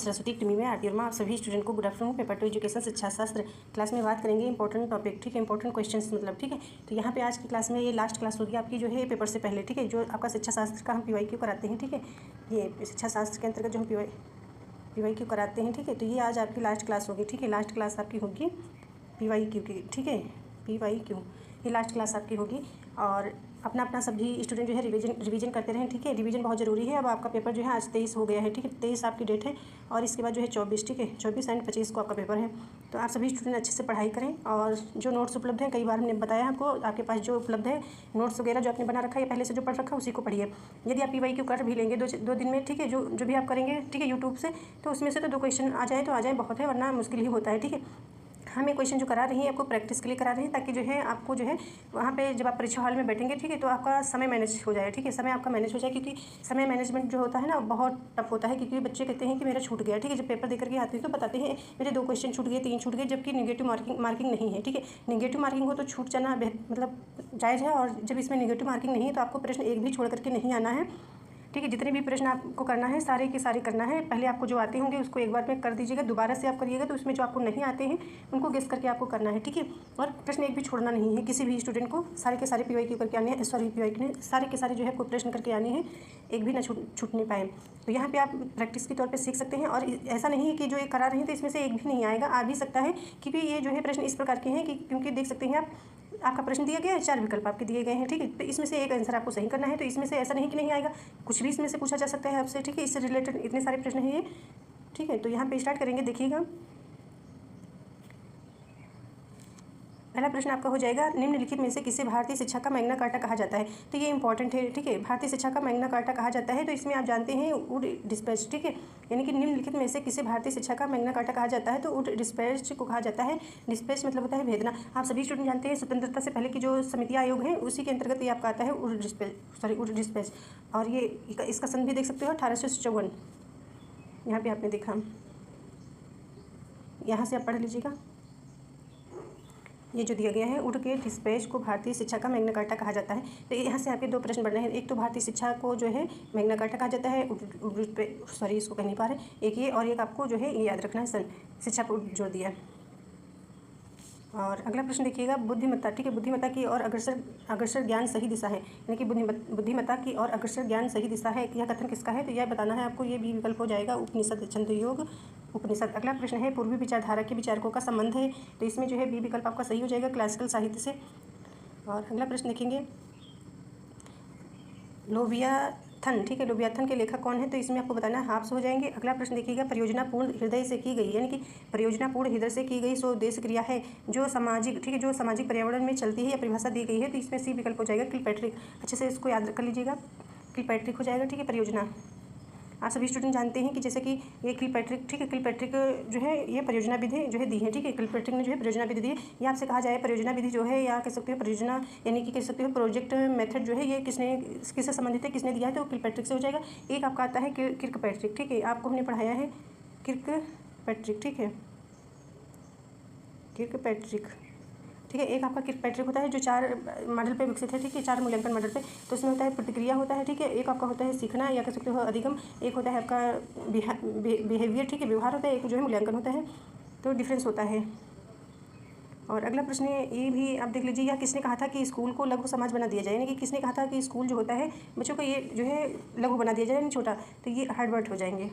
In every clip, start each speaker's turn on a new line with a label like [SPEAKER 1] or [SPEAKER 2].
[SPEAKER 1] सरस्वती टीमी में आरती वर्मा। आप सभी स्टूडेंट को गुड आफ्टरनून। पेपर 2 एजुकेशन शिक्षा शास्त्र क्लास में बात करेंगे इंपॉर्टेंट टॉपिक, ठीक है, इंपॉर्टेंट क्वेश्चंस मतलब, ठीक है। तो यहाँ पे आज की क्लास में ये लास्ट क्लास होगी आपकी जो है पेपर से पहले, ठीक है, जो आपका शिक्षा शास्त्र का हम PYQ कराते हैं, ठीक है। ये शिक्षा शास्त्र के अंतर्गत जो हम PYQ कराते हैं, ठीक है। तो ये आज आपकी लास्ट क्लास होगी, ठीक है। लास्ट क्लास आपकी होगी PYQ की, ठीक है, PYQ ये लास्ट क्लास आपकी होगी। और अपना अपना सभी स्टूडेंट जो है रिवीजन करते रहें, ठीक है। रिवीजन बहुत ज़रूरी है। अब आपका पेपर जो है आज 23 हो गया है, ठीक है, 23 आपकी डेट है। और इसके बाद जो है 24, ठीक है, 24 एंड 25 को आपका पेपर है। तो आप सभी स्टूडेंट अच्छे से पढ़ाई करें। और जो नोट्स उपलब्ध हैं, कई बार हमने बताया आपको, आपके पास जो उपलब्ध है नोट्स वगैरह जो आपने बना रखा है या पहले से जो पढ़ रखा है उसी को पढ़िए। यदि आप PYQ कर भी लेंगे दो दिन में, ठीक है, जो भी आप करेंगे, ठीक है, यूट्यूब से, तो उसमें से तो 2 क्वेश्चन आ जाए तो आ जाए, बहुत है, वरना मुश्किल ही होता है, ठीक है। हम ये क्वेश्चन जो करा रही हैं आपको प्रैक्टिस के लिए करा रहे हैं, ताकि जो है आपको जो है वहाँ पे जब आप परीक्षा हॉल में बैठेंगे, ठीक है, तो आपका समय मैनेज हो जाए, ठीक है, समय आपका मैनेज हो जाए। क्योंकि समय मैनेजमेंट जो होता है ना बहुत टफ होता है, क्योंकि बच्चे कहते हैं कि मेरा छूट गया, ठीक है, जब पेपर देकर के आते हैं तो बताते हैं मेरे 2 क्वेश्चन छूट गए, 3 छूट गए, जबकि नेगेटिव मार्किंग नहीं है, ठीक है। नेगेटिव मार्किंग हो तो छूट जाना मतलब जायज़ है, और जब इसमें नेगेटिव मार्किंग नहीं है तो आपको प्रश्न एक भी छोड़ करके नहीं आना है, ठीक है। जितने भी प्रश्न आपको करना है सारे के सारे करना है। पहले आपको जो आते होंगे उसको एक बार में कर दीजिएगा, दोबारा से आप करिएगा तो उसमें जो आपको नहीं आते हैं उनको गेस करके आपको करना है, ठीक है। और प्रश्न एक भी छोड़ना नहीं है किसी भी स्टूडेंट को, सारे के सारे PYQ करके आने हैं, PYQ ने सारे के सारे जो है आपको प्रश्न करके आने हैं, एक भी ना छूट नहीं पाए। तो यहाँ पर आप प्रैक्टिस के तौर पर सीख सकते हैं। और ऐसा नहीं है कि जो ये करा रहे हैं तो इसमें से एक भी नहीं आएगा, आ भी सकता है, क्योंकि ये जो है प्रश्न इस प्रकार के हैं कि क्योंकि देख सकते हैं आप, आपका प्रश्न दिया गया है, 4 विकल्प आपके दिए गए हैं, ठीक है। तो इसमें से एक आंसर आपको सही करना है। तो इसमें से ऐसा नहीं कि नहीं आएगा, कुछ भी इसमें से पूछा जा सकता है आपसे, ठीक है। इससे रिलेटेड इतने सारे प्रश्न हैं ये, ठीक है। तो यहाँ पे स्टार्ट करेंगे, देखिएगा। पहला प्रश्न आपका हो जाएगा, निम्नलिखित में से किसे भारतीय शिक्षा का मैग्ना कार्टा कहा जाता है। तो ये इंपॉर्टेंट है, ठीक है, भारतीय शिक्षा का मैग्ना कार्टा कहा जाता है। तो इसमें आप जानते हैं वुड डिस्पैच, ठीक है, यानी कि निम्नलिखित में से किसे भारतीय शिक्षा का मैग्ना कार्टा कहा जाता है, तो वुड डिस्पैच को कहा जाता है। डिस्पैच मतलब होता है भेदना। आप सभी स्टूडेंट जानते हैं स्वतंत्रता से पहले की जो समिति आयोग है उसी के अंतर्गत ये आपका आता है वुड डिस्पैच। और ये इसका सन भी देख सकते हो 1854, यहाँ पे आपने देखा, यहाँ से आप पढ़ लीजिएगा। ये जो दिया गया है, वुड के डिस्पैच को भारतीय शिक्षा का मैग्ना कार्टा कहा जाता है। तो यहाँ से आपके 2 प्रश्न बन रहे हैं। एक तो भारतीय शिक्षा को जो है मैग्ना कार्टा कहा जाता है, इसको कह नहीं पा रहे, एक ये, और एक आपको जो है ये याद रखना है, सन शिक्षा को जोड़ दिया। और अगला प्रश्न देखिएगा, बुद्धिमत्ता, ठीक है, बुद्धिमत्ता की और अग्रसर ज्ञान सही दिशा है, यानी कि बुद्धिमत्ता की और अग्रसर ज्ञान सही दिशा है, यह कथन किसका है। तो यह बताना है आपको, ये भी विकल्प हो जाएगा उपनिषद, छंदयोग उपनिषद। अगला प्रश्न है, पूर्वी विचारधारा के विचारकों का संबंध है। तो इसमें जो है B विकल्प आपका सही हो जाएगा, क्लासिकल साहित्य से। और अगला प्रश्न देखेंगे, लोबियाथन, ठीक है, लोबियाथन के लेखक कौन है। तो इसमें आपको बताना है, हाफ्स हो जाएंगे। अगला प्रश्न देखिएगा, परियोजना पूर्ण हृदय से की गई, यानी कि परियोजना पूर्ण हृदय से की गई सो उद्देश्य क्रिया है जो सामाजिक, ठीक है, जो सामाजिक पर्यावरण में चलती है या परिभाषा दी गई है। तो इसमें C विकल्प हो जाएगा, किलपैट्रिक। अच्छे से इसको याद कर लीजिएगा, किलपैट्रिक हो जाएगा, ठीक है। परियोजना आप सभी स्टूडेंट जानते हैं कि जैसे कि ये किलपैट्रिक, ठीक है, किलपैट्रिक जो है ये परियोजना विधि जो है दी है, ठीक है, किलपैट्रिक ने जो है परियोजना विधि दी है। ये आपसे कहा जाए परियोजना विधि जो है, या कह सकते हो परियोजना, यानी कि कह सकते हो प्रोजेक्ट मेथड जो है, ये किससे संबंधित है, किसने दिया है, तो किलपैट्रिक से हो जाएगा। एक आपका आता है किर्कपैट्रिक, ठीक है, आपको हमने पढ़ाया है किर्कपैट्रिक, ठीक है, किर्कपैट्रिक, ठीक है। एक आपका किर्कपैट्रिक होता है जो 4 मॉडल पे विकसित है, ठीक है, 4 मूल्यांकन मॉडल पे। तो उसमें होता है प्रतिक्रिया होता है, ठीक है, एक आपका होता है सीखना या कह सकते हो अधिगम, एक होता है आपका बिहेवियर, ठीक है, व्यवहार होता है, एक जो है मूल्यांकन होता है। तो डिफरेंस होता है। और अगला प्रश्न ये भी आप देख लीजिए, यह किसने कहा था कि स्कूल को लघु समाज बना दिया जाए, यानी कि किसने कहा था कि स्कूल जो होता है बच्चों को ये जो है लघु बना दिया जाए, यानी छोटा। तो ये हार्वर्ड हो जाएंगे।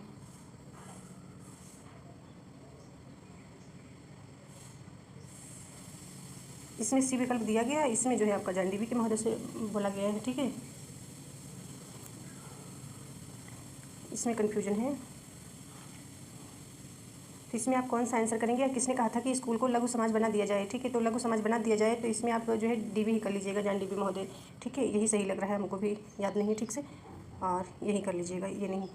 [SPEAKER 1] इसमें C विकल्प दिया गया है, इसमें जो है आपका जॉन डीवी के महोदय से बोला गया है, ठीक है, इसमें कन्फ्यूजन है। तो इसमें आप कौन सा आंसर करेंगे, या किसने कहा था कि स्कूल को लघु समाज बना दिया जाए, ठीक है। तो लघु समाज बना दिया जाए, तो इसमें आप जो है DV ही कर लीजिएगा, जॉन डीवी महोदय, ठीक है, यही सही लग रहा है, हमको भी याद नहीं है ठीक से, और यही कर लीजिएगा, ये नहीं,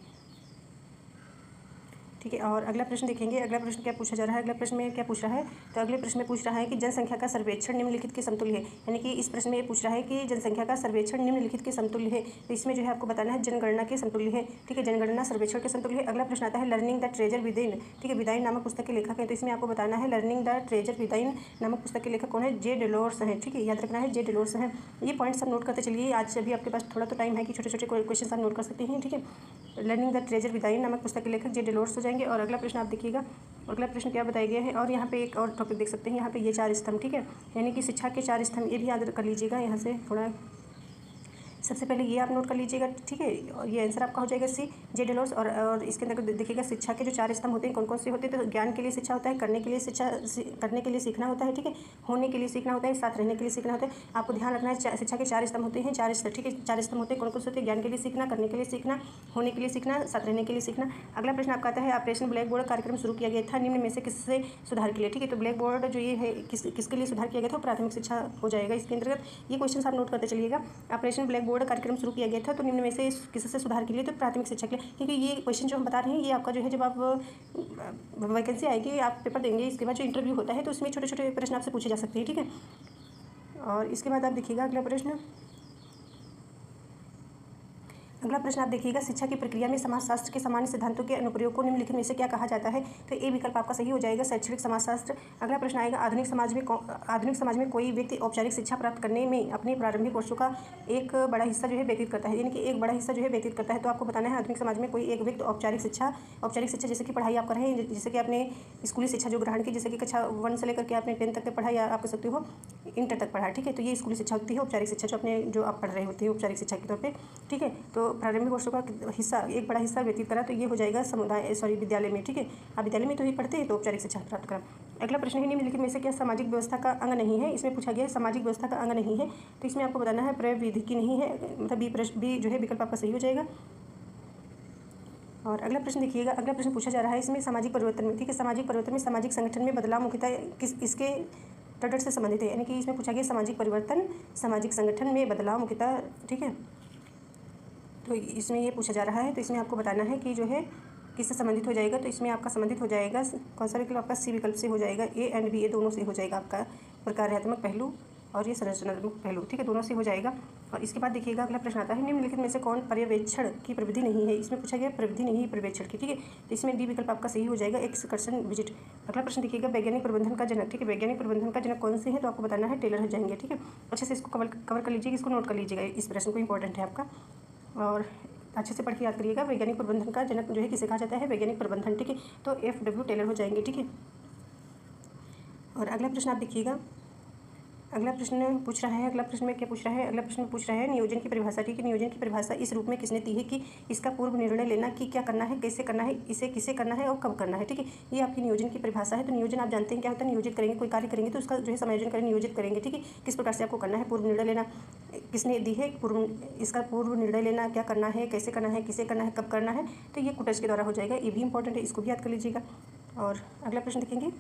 [SPEAKER 1] ठीक है। और अगला प्रश्न देखेंगे, अगला प्रश्न क्या पूछा जा रहा है। अगला प्रश्न में क्या पूछ रहा है, तो अगले प्रश्न में पूछ रहा है कि जनसंख्या का सर्वेक्षण निम्नलिखित के समतुल्य है, यानी कि इस प्रश्न में ये पूछ रहा है कि जनसंख्या का सर्वेक्षण निम्नलिखित के समतुल्य है। तो इसमें जो है आपको बताना है जनगणना के समतुल्य है, ठीक है, जनगणना सर्वेक्षण के समतुल्य है। अगला प्रश्न आता है लर्निंग द ट्रेजर विदिन, ठीक है, विदाइन नामक पुस्तक के लेखक हैं। तो इसमें आपको बताना है लर्निंग द ट्रेजर विदाइन नामक पुस्तक के लेखक कौन है, J. डेलोर्स हैं, ठीक है, याद रखना है J. डेलोर्स हैं। ये पॉइंट्स आप नोट करते चलिए, आज अभी आपके पास थोड़ा तो टाइम है कि छोटे छोटे क्वेश्चन आप नोट कर सकते हैं, ठीक है। लर्निंग द ट्रेजर विदाइन नामक पुस्तक के लेखक जे डेलोर्स हो जाएंगे। और अगला प्रश्न आप देखिएगा, अगला प्रश्न क्या बताया गया है। और यहाँ पे एक और टॉपिक देख सकते हैं, यहाँ पे ये 4 स्तंभ, ठीक है, यानी कि शिक्षा के 4 स्तंभ, ये भी याद कर लीजिएगा। यहाँ से थोड़ा सबसे पहले ये आप नोट कर लीजिएगा, ठीक है। और ये आंसर आपका हो जाएगा सी, जे डेलोर्स। और इसके अंदर देखिएगा शिक्षा के जो 4 स्तंभ होते हैं कौन कौन से होते हैं। तो ज्ञान के लिए शिक्षा होता है, करने के लिए शिक्षा, करने के लिए सीखना होता है, ठीक है, होने के लिए सीखना होता है, साथ रहने के लिए सीखना होता है। आपको ध्यान रखना है शिक्षा के 4 स्तंभ होते हैं, 4 स्तंभ, ठीक है, 4 स्तंभ होते हैं कौन कौन से होते हैं। ज्ञान के लिए सीखना, करने के लिए सीखना, होने के लिए सीखना, साथ रहने के लिए सीखना। अगला प्रश्न आपका आता है ऑपरेशन ब्लैक बोर्ड कार्यक्रम शुरू किया गया था निम्न में से किससे सुधार के लिए, ठीक है। तो ब्लैक बोर्ड जो ये है किसके लिए सुधार किया गया था, प्राथमिक शिक्षा हो जाएगा इसके अंतर्गत। ये क्वेश्चन आप नोट करते चलिएगा। ऑपरेशन ब्लैक बोर्ड कार्यक्रम शुरू किया गया था तो निम्न में से किससे सुधार के लिए, तो प्राथमिक शिक्षा के लिए। क्योंकि ये क्वेश्चन जो हम बता रहे हैं ये आपका जो है जब आप वैकेंसी आएगी, आप पेपर देंगे, इसके बाद जो इंटरव्यू होता है तो उसमें छोटे छोटे प्रश्न आपसे पूछे जा सकते हैं, ठीक है। और इसके बाद आप देखिएगा अगला प्रश्न, अगला प्रश्न आप देखिएगा शिक्षा की प्रक्रिया में समाजशास्त्र के सामान्य सिद्धांतों के अनुप्रयोग को निम्नलिखित में से क्या कहा जाता है। तो ए विकल्प आपका सही हो जाएगा, शैक्षणिक समाजशास्त्र। अगला प्रश्न आएगा आधुनिक समाज में कोई व्यक्ति औपचारिक शिक्षा प्राप्त करने में अपने प्रारंभिक वर्षों का एक बड़ा हिस्सा जो है व्यतीत करता है, यानी कि एक बड़ा हिस्सा जो है व्यतीत करता है। तो आपको बताना है आधुनिक समाज में कोई एक व्यक्ति औपचारिक शिक्षा जैसे कि पढ़ाई आप कर रहे हैं, जैसे कि आपने स्कूली शिक्षा जो ग्रहण की, जैसे कि कक्षा 1 से लेकर के आपने 10 तक पढ़ा या आप कह सकते हो इंटर तक पढ़ा, ठीक है। तो ये स्कूली शिक्षा होती है, औपचारिक शिक्षा जो आप पढ़ रहे होते हैं औपचारिक शिक्षा के तौर पे, ठीक है। तो प्रारंभिक वर्षों का हिस्सा, एक बड़ा हिस्सा व्यतीत करा, तो ये हो जाएगा विद्यालय में, ठीक है। आप विद्यालय में तो ही पढ़ते हैं तो औपचारिक शिक्षा प्राप्त करा। अगला प्रश्न है निम्नलिखित में से क्या सामाजिक व्यवस्था का अंग नहीं है। इसमें पूछा गया है सामाजिक व्यवस्था का अंग नहीं है, तो इसमें आपको बताना है प्रविधिकी नहीं है, मतलब बी जो है विकल्प आपका सही हो जाएगा। और अगला प्रश्न देखिएगा, अगला प्रश्न पूछा जा रहा है इसमें सामाजिक परिवर्तन में, ठीक है, सामाजिक परिवर्तन में सामाजिक संगठन में बदलाव मुख्यतः इसके तटस्थ से संबंधित है, यानी कि इसमें पूछा गया सामाजिक परिवर्तन सामाजिक संगठन में बदलाव मुख्यतः, ठीक है। तो इसमें ये पूछा जा रहा है, तो इसमें आपको बताना है कि जो है किससे संबंधित हो जाएगा। तो इसमें आपका संबंधित हो जाएगा कौन सा विकल्प आपका सी विकल्प से हो जाएगा, ए एंड बी, ये दोनों से हो जाएगा आपका प्रकार्यात्मक पहलू और ये संरचनात्मक पहलू, ठीक है, दोनों से हो जाएगा। और इसके बाद देखिएगा अगला प्रश्न आता है निम्नलिखित में से कौन पर्यवेक्षण की प्रविधि नहीं है। इसमें पूछा गया प्रविधि नहीं है पर्यवेक्षण की, ठीक है। तो इसमें डी विकल्प आपका सही हो जाएगा, एक्सकर्शन विजिट। अगला प्रश्न देखिएगा वैज्ञानिक प्रबंधन का जनक, ठीक है, वैज्ञानिक प्रबंधन का जनक कौन से है, तो आपको बताना है टेलर हो जाएंगे, ठीक है। अच्छे से इसको कवर कर लीजिएगा, इसको नोट कर लीजिएगा, इस प्रश्न को इंपॉर्टेंट है आपका, और अच्छे से पढ़ के याद करिएगा। वैज्ञानिक प्रबंधन का जनक जो है किसे कहा जाता है, वैज्ञानिक प्रबंधन, ठीक है। तो FW टेलर हो जाएंगे, ठीक है। और अगला प्रश्न आप देखिएगा, अगला प्रश्न पूछ रहा है, अगला प्रश्न में क्या पूछ रहा है, अगला प्रश्न पूछ रहा है नियोजन की परिभाषा, ठीक है। नियोजन की परिभाषा इस रूप में किसने दी है कि इसका पूर्व निर्णय लेना कि क्या करना है, कैसे करना है, इसे किसे करना है और कब करना है, ठीक है। ये आपकी नियोजन की परिभाषा है। तो नियोजन आप जानते हैं क्या होता है, नियोजित करेंगे, कोई कार्य करेंगे तो उसका जो है समायोजन करेंगे, नियोजित करेंगे, ठीक है। किस प्रकार से आपको करना है, पूर्व निर्णय लेना किसने दी है, इसका पूर्व निर्णय लेना, क्या करना है, कैसे करना है, किसे करना है, कब करना है, तो ये कुटज के द्वारा हो जाएगा। ये भी इंपॉर्टेंट है, इसको भी याद कर लीजिएगा। और अगला प्रश्न देखेंगे,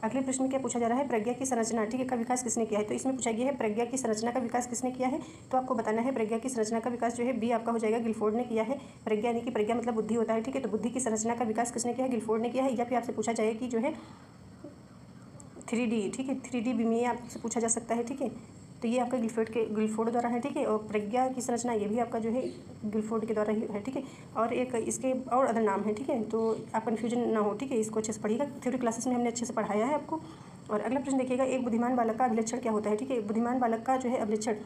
[SPEAKER 1] अगले प्रश्न में क्या पूछा जा रहा है, प्रज्ञा की संरचना, ठीक है, का विकास किसने किया है। तो इसमें पूछा गया है प्रज्ञा की संरचना का विकास किसने किया है। तो आपको बताना है प्रज्ञा की संरचना का विकास जो है बी आपका हो जाएगा, गिलफोर्ड ने किया है। प्रज्ञा यानी कि प्रज्ञा मतलब बुद्धि होता है, ठीक है। तो बुद्धि की संरचना का विकास किसने किया है, गिलफोर्ड ने किया है। या फिर आपसे पूछा जाए कि जो है 3D, ठीक है, 3D विमीय आपसे पूछा जा सकता है, ठीक है। तो ये आपका गिलफोर्ड द्वारा है, ठीक है। और प्रज्ञा की संरचना ये भी आपका जो है गिलफोर्ड के द्वारा ही है, ठीक है। और एक इसके और अदर नाम है, ठीक है। तो आप कन्फ्यूजन ना हो, ठीक है, इसको अच्छे से पढ़िएगा, थ्योरी क्लासेस में हमने अच्छे से पढ़ाया है आपको। और अगला प्रश्न देखिएगा, एक बुद्धिमान बालक का अभिलक्षण क्या होता है, ठीक है। बुद्धिमान बालक का जो है अभिलक्षण,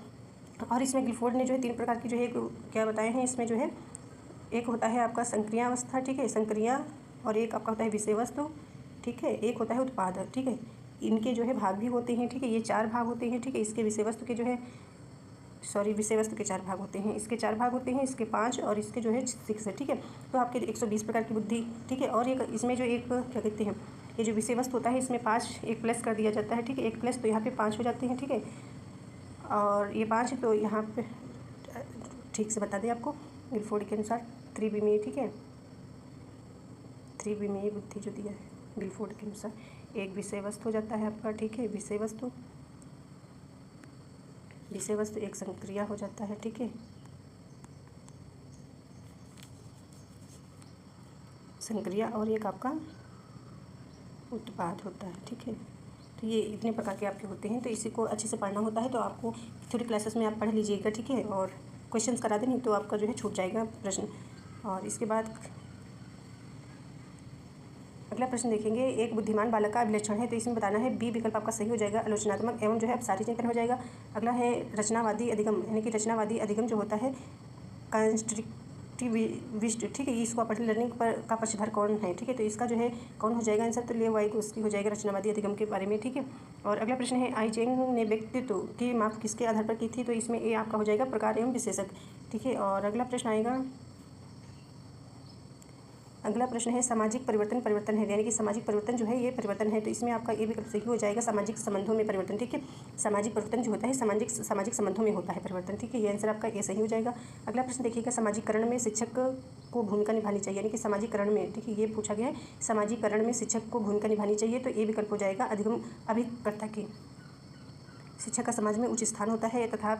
[SPEAKER 1] और इसमें गिलफोर्ड ने जो है 3 प्रकार की जो है क्या बताए हैं। इसमें जो है एक होता है आपका संक्रियावस्था, ठीक है, संक्रिया, और एक आपका होता है विषय वस्तु, ठीक है, एक होता है उत्पादक, ठीक है। इनके जो है भाग भी होते हैं, ठीक है, ये 4 भाग होते हैं, ठीक है। इसके विषय वस्तु के जो है विषय वस्तु के 4 भाग होते हैं, इसके 4 भाग होते हैं, इसके 5 और इसके जो है 6 है, ठीक है। तो आपके 120 प्रकार की बुद्धि, ठीक है। और एक इसमें जो एक क्या कहते हैं, ये जो विषय वस्तु होता है इसमें 5 एक प्लस कर दिया जाता है, ठीक है, एक प्लस, तो यहाँ पे 5 हो जाते हैं, ठीक है। और ये 5 है तो यहाँ पे ठीक से बता दें आपको गिलफोर्ड के अनुसार 3 विमीय, ठीक है, 3 विमीय बुद्धि जो दिया है गिलफोर्ड के अनुसार। एक विषय वस्तु हो जाता है आपका, ठीक है, विषय वस्तु, एक संक्रिया हो जाता है, ठीक है, संक्रिया, और एक आपका उत्पाद होता है, ठीक है। तो ये इतने प्रकार के आपके होते हैं। तो इसी को अच्छे से पढ़ना होता है, तो आपको थ्योरी क्लासेस में आप पढ़ लीजिएगा, ठीक है। और क्वेश्चंस करा दें, नहीं तो आपका जो है छूट जाएगा प्रश्न। और इसके बाद अगला प्रश्न देखेंगे, एक बुद्धिमान बालक का अभिलक्षण है। तो इसमें बताना है बी विकल्प आपका सही हो जाएगा, आलोचनात्मक एवं जो है अपसारी चिंतन हो जाएगा। अगला है रचनावादी अधिगम, यानी कि रचनावादी अधिगम जो होता है कंस्ट्रक्टिविस्ट, ठीक है, इसको अपनी लर्निंग पर का पक्षधर कौन है, ठीक है, तो इसका जो है कौन हो जाएगा आंसर, तो लेव वाइगोत्स्की हो जाएगा रचनावादी अधिगम के बारे में, ठीक है। और अगला प्रश्न है आइजेंग ने व्यक्तित्व की माप किसके आधार पर की थी, तो इसमें ए आपका हो जाएगा प्रकार एवं विशेषक, ठीक है। और अगला प्रश्न है सामाजिक परिवर्तन है, यानी कि सामाजिक परिवर्तन जो है ये परिवर्तन है, तो इसमें आपका ये विकल्प सही हो जाएगा सामाजिक संबंधों में परिवर्तन, ठीक है। सामाजिक परिवर्तन जो होता है सामाजिक संबंधों में होता है परिवर्तन, ठीक है, ये आंसर आपका ये सही हो जाएगा। अगला प्रश्न देखिएगा सामाजिकरण में शिक्षक को भूमिका निभानी चाहिए, यानी कि सामाजिकरण में, ठीक है, ये पूछा गया है सामाजिकरण में शिक्षक को भूमिका निभानी चाहिए, तो ये विकल्प हो जाएगा अधिगम अभिकर्ता की। शिक्षक का समाज में उच्च स्थान होता है तथा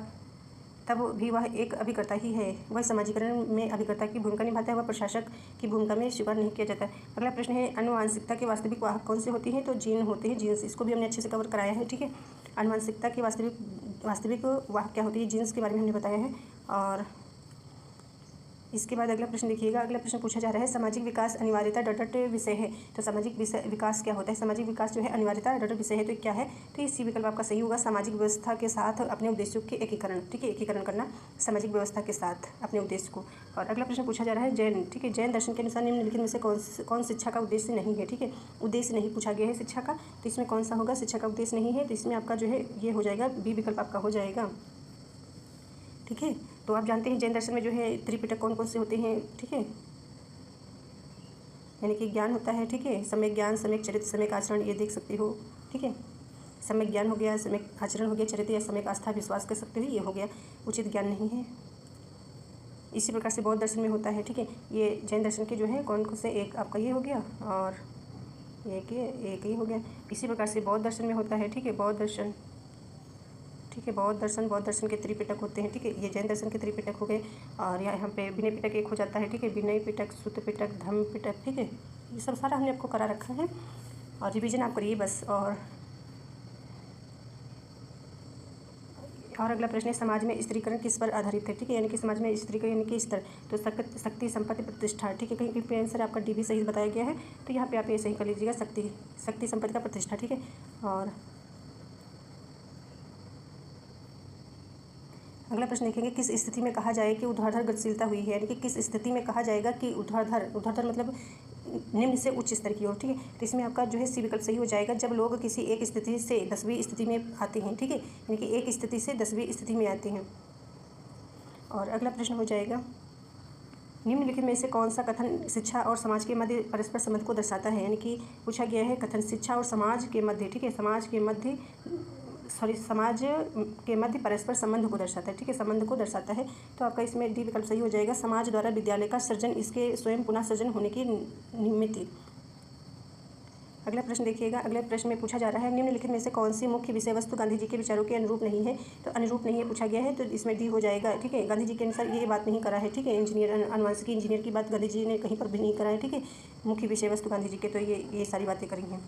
[SPEAKER 1] तब भी वह एक अभिकर्ता ही है, वह सामाजिकरण में अभिकर्ता की भूमिका निभाता है, वह प्रशासक की भूमिका में स्वीकार नहीं किया जाता है। अगला प्रश्न है आनुवांशिकता के वास्तविक वाहक कौन से होते हैं, तो जीन होते हैं, जीन्स, इसको भी हमने अच्छे से कवर कराया है, ठीक है। आनुवांशिकता की वास्तविक वाहक क्या होती है, जीन्स के बारे में हमने बताया है। और इसके बाद अगला प्रश्न देखिएगा, अगला प्रश्न पूछा जा रहा है सामाजिक विकास अनिवार्यता डट विषय है, तो सामाजिक विकास क्या होता है, सामाजिक विकास जो है अनिवार्यता डट विषय है, तो क्या है, तो इसी विकल्प आपका सही होगा सामाजिक व्यवस्था के साथ अपने उद्देश्यों के एकीकरण, ठीक है, एकीकरण करना सामाजिक व्यवस्था के साथ अपने उद्देश्य को। और अगला प्रश्न पूछा जा रहा है जैन, ठीक है, जैन दर्शन के अनुसार निम्नलिखित में से कौन शिक्षा का उद्देश्य नहीं है, ठीक है, उद्देश्य नहीं पूछा गया है शिक्षा का, तो इसमें कौन सा होगा, शिक्षा का उद्देश्य नहीं है, तो इसमें आपका जो है ये हो जाएगा बी विकल्प आपका हो जाएगा, ठीक है। तो आप जानते हैं जैन दर्शन में जो है त्रिपिटक कौन कौन से होते हैं, ठीक है, यानी कि ज्ञान होता है, ठीक है, सम्यक ज्ञान, सम्यक चरित्र, सम्यक आचरण, ये देख सकते हो, ठीक है, सम्यक ज्ञान हो गया, सम्यक आचरण हो गया, चरित्र या सम्यक आस्था विश्वास कर सकते हो, ये हो गया, उचित ज्ञान नहीं है। इसी प्रकार से बौद्ध दर्शन में होता है, ठीक है, ये जैन दर्शन के जो है कौन कौन से, एक आपका ये हो गया और एक ये हो गया। इसी प्रकार से बौद्ध दर्शन में होता है, ठीक है, बौद्ध दर्शन, ठीक है, बौद्ध दर्शन के त्रिपिटक होते हैं, ठीक है, ये जैन दर्शन के त्रिपिटक हो गए। और यहाँ पे विनय पिटक एक हो जाता है, ठीक है, विनय पिटक, सुत्त पिटक, धम्म पिटक, ठीक है, ये सब सारा हमने आपको करा रखा है और रिवीजन आप करिए बस। और अगला प्रश्न है समाज में स्त्रीकरण किस पर आधारित है, ठीक है, यानी कि समाज में स्त्रीकरण यानी कि स्तर, तो शक्ति, संपत्ति, प्रतिष्ठा, ठीक है, कहीं पे आंसर आपका डी भी सही बताया गया है, तो यहाँ पे आप ये सही कर लीजिएगा, शक्ति, संपत्ति का प्रतिष्ठा, ठीक है। और अगला प्रश्न देखेंगे किस स्थिति में कहा जाए कि ऊर्ध्वाधर गतिशीलता हुई है, यानी कि किस स्थिति में कहा जाएगा कि ऊर्ध्वाधर मतलब निम्न से उच्च स्तर की ओर, ठीक है, तो इसमें आपका जो है सी विकल्प सही हो जाएगा जब लोग किसी एक स्थिति से 10वीं स्थिति में आते हैं, ठीक है, यानी कि एक स्थिति से 10वीं स्थिति में आते हैं। और अगला प्रश्न हो जाएगा निम्नलिखित में से कौन सा कथन शिक्षा और समाज के मध्य परस्पर संबंध को दर्शाता है, यानी कि पूछा गया है कथन शिक्षा और समाज के मध्य, ठीक है, समाज के मध्य परस्पर संबंध को दर्शाता है, ठीक है, संबंध को दर्शाता है, तो आपका इसमें डी विकल्प सही हो जाएगा समाज द्वारा विद्यालय का सृजन इसके स्वयं पुनः सृजन होने की निमित्त। अगला प्रश्न देखिएगा, अगले प्रश्न में पूछा जा रहा है निम्नलिखित में से कौन सी मुख्य विषय वस्तु गांधी जी के विचारों के अनुरूप नहीं है, तो अनुरूप नहीं है पूछा गया है, तो इसमें डी हो जाएगा, ठीक है, गांधी जी के अनुसार ये बात नहीं करा है, ठीक है, आनुवंशिकी इंजीनियर की बात गांधी जी ने कहीं पर भी नहीं करा है, ठीक है, मुख्य विषय वस्तु गांधी जी के, तो ये सारी बातें करी हैं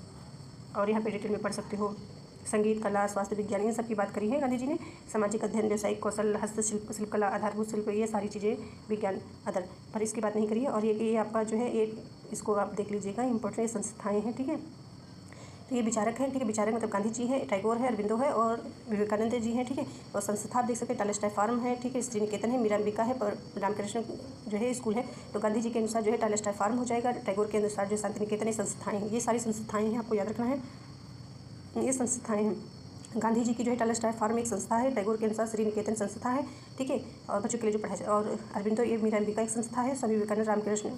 [SPEAKER 1] और यहाँ पे डिटेल में पढ़ सकते हो। संगीत, कला, स्वास्थ्य विज्ञान, इन सब की बात करी है गांधी जी ने, सामाजिक अध्ययन, व्यावसायिक कौशल, हस्तशिल्प, शिल्पकला, आधारभूत शिल्प, ये सारी चीज़ें विज्ञान अदर पर इसकी बात नहीं करी है। और ये आपका जो है ये इसको आप देख लीजिएगा, इंपॉर्टेंट संस्थाएँ हैं, ठीक है, तो ये विचारक हैं, ठीक है, विचारक मतलब गांधी जी हैं, टैगोर है, अरविंदो है और विवेकानंद जी हैं, ठीक है, और संस्था आप देख सकते हैं टॉलस्टॉय फार्म है, ठीक है, श्री निकेतन है, मीरांबिका है, पर रामकृष्ण जो है स्कूल है, तो गांधी जी के अनुसार जो है टॉलस्टॉय फार्म हो जाएगा, टैगोर के अनुसार जो शांति निकेतन है, संस्थाएँ हैं, ये सारी संस्थाएँ हैं, आपको याद रखना है, ये संस्थाएँ हैं। गांधी जी की जो है टॉलस्टॉय फार्म एक संस्था है, टैगोर के अनुसार श्री निकेतन संस्था है, ठीक है, और बच्चों के लिए जो पढ़ाई, और अरविंदो ये मीरांबिका एक संस्था है, स्वामी विवेकानंद रामकृष्ण